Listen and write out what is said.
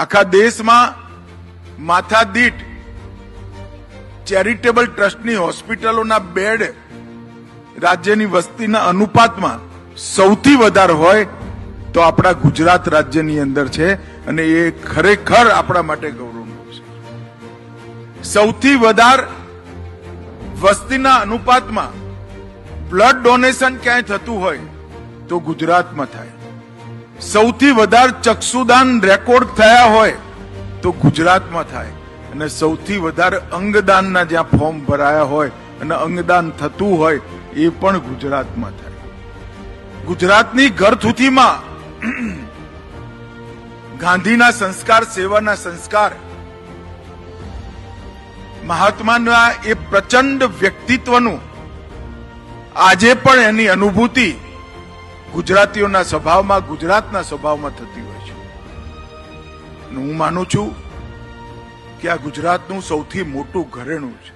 આખા દેશમાં માથાદીઠ ચેરિટેબલ ટ્રસ્ટની હોસ્પિટલોના બેડ રાજ્યની વસ્તીના અનુપાતમાં સૌથી વધારે હોય તો આપણા ગુજરાત રાજ્યની અંદર છે, અને એ ખરેખર આપણા માટે ગૌરવનું છે. સૌથી વધારે વસ્તીના અનુપાતમાં બ્લડ ડોનેશન ક્યાંય થતું હોય તો ગુજરાતમાં થાય. સૌથી વધારે ચક્ષુદાન રેકોર્ડ થયા હોય તો ગુજરાતમાં થાય, અને સૌથી વધારે અંગદાનના જ્યાં ફોર્મ ભરાયા હોય અને અંગદાન થતું હોય એ પણ ગુજરાતમાં થાય. ગુજરાતની ઘરથુથીમાં ગાંધીના સંસ્કાર, સેવાના સંસ્કાર, મહાત્માના એ પ્રચંડ વ્યક્તિત્વનું આજે પણ એની અનુભૂતિ ગુજરાતીઓના સ્વભાવમાં, ગુજરાતના સ્વભાવમાં થતી હોય છે. હું માનું છું કે આ ગુજરાતનું સૌથી મોટું ઘરેણું છે.